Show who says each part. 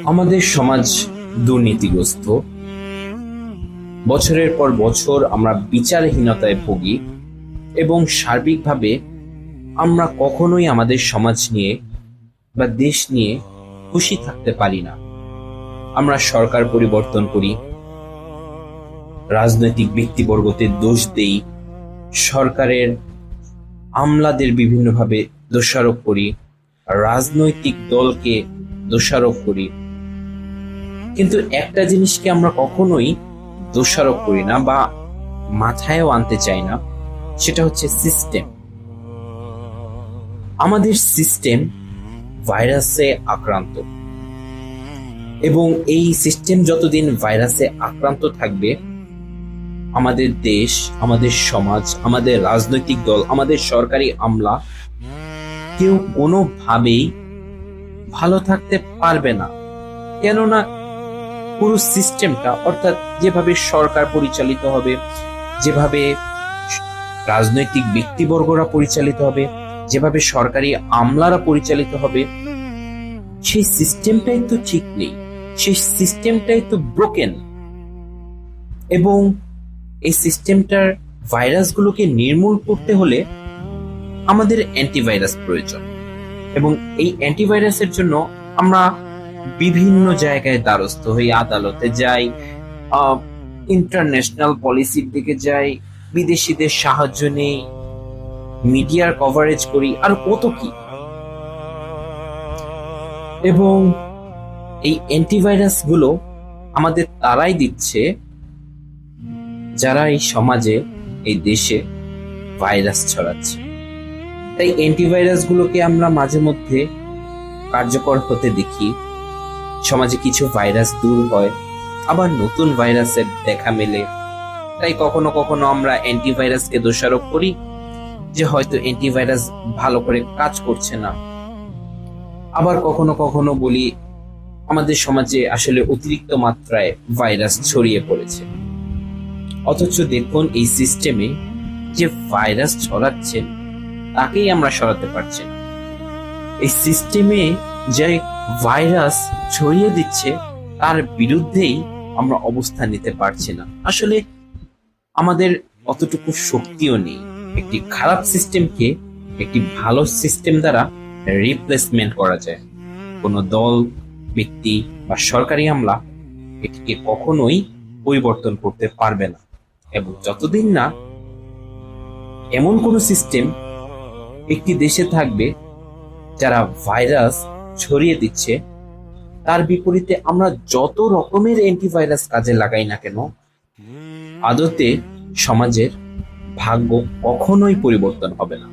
Speaker 1: আমাদের সমাজ দুর্নীতিগ্রস্ত। বছরের পর বছর আমরা বিচারহীনতায় ভুগি এবং সার্বিকভাবে আমরা কখনোই আমাদের সমাজ নিয়ে বা দেশ নিয়ে খুশি থাকতে পারি না। আমরা সরকার পরিবর্তন করি, রাজনৈতিক ব্যক্তিবর্গকে দোষ দেই, সরকারের আমলাদের বিভিন্নভাবে দোষারোপ করি, রাজনৈতিক দলকে দোষারোপ করি, কিন্তু একটা জিনিসকে আমরা কখনোই দোষারোপ করি না বা মাথায়ও আনতে চাই না, সেটা হচ্ছে সিস্টেম। আমাদের সিস্টেম ভাইরাসে আক্রান্ত এবং এই সিস্টেম যতদিন ভাইরাসে আক্রান্ত থাকবে, আমাদের দেশ, আমাদের সমাজ, আমাদের রাজনৈতিক দল, আমাদের সরকারি আমলা কেউ কোনোভাবেই ভালো থাকতে পারবে না। কেননা পুরো সিস্টেমটা, অর্থাৎ যেভাবে সরকার পরিচালিত হবে, যেভাবে রাজনৈতিক ব্যক্তিবর্গরা পরিচালিত হবে, যেভাবে সরকারি আমলারা পরিচালিত হবে, সেই সিস্টেমটাই তো ঠিক নেই, সেই সিস্টেমটাই তো ব্রোকেন। এবং এই সিস্টেমটার ভাইরাসগুলোকে নির্মূল করতে হলে আমাদের অ্যান্টিভাইরাস প্রয়োজন, এবং এই অ্যান্টিভাইরাসের জন্য আমরা বিভিন্ন জায়গায় দ্বারস্থ হই, আদালতে যাই, ইন্টারন্যাশনাল পলিসির দিকে যাই, বিদেশিদের সাহায্য নেই, মিডিয়ার কভারেজ করি, আর কত কি। এবং এই অ্যান্টিভাইরাস গুলো আমাদের তারাই দিচ্ছে যারা এই সমাজে, এই দেশে ভাইরাস ছড়াচ্ছে। তাই অ্যান্টিভাইরাস গুলোকে আমরা মাঝে মধ্যে কার্যকর হতে দেখি, সমাজে কিছু ভাইরাস দূর হয়, আবার নতুন ভাইরাসের দেখা মেলে। তাই কখনো কখনো আমরা অ্যান্টিভাইরাসকে দোষারোপ করি যে হয়তো অ্যান্টিভাইরাস ভালো করে কাজ করছে না। আবার কখনো কখনো বলি আমাদের সমাজে আসলে অতিরিক্ত মাত্রায় ভাইরাস ছড়িয়ে পড়েছে। অথচ দেখুন, এই সিস্টেমে যে ভাইরাস ছড়াচ্ছে তাকেই আমরা সরাতে পারছি না। এই সিস্টেমে যে ভাইরাস ছড়িয়ে দিচ্ছে তার বিরুদ্ধেই আমরা অবস্থান নিতে পারছি না। আসলে আমাদের অতটুকু শক্তিও নেই একটি খারাপ সিস্টেমকে একটি ভালো সিস্টেম দ্বারা রিপ্লেসমেন্ট করা যায়। কোনো দল, ব্যক্তি বা সরকারি আমলা এটিকে কখনোই পরিবর্তন করতে পারবে না। এবং যতদিন না এমন কোনো সিস্টেম একটি দেশে থাকবে যারা ভাইরাস ছড়িয়ে দিচ্ছে, তার বিপরীতে আমরা যত রকমের অ্যান্টিভাইরাস কাজে লাগাই না কেন, আদতে সমাজের ভাগ্য কখনোই পরিবর্তন হবে না।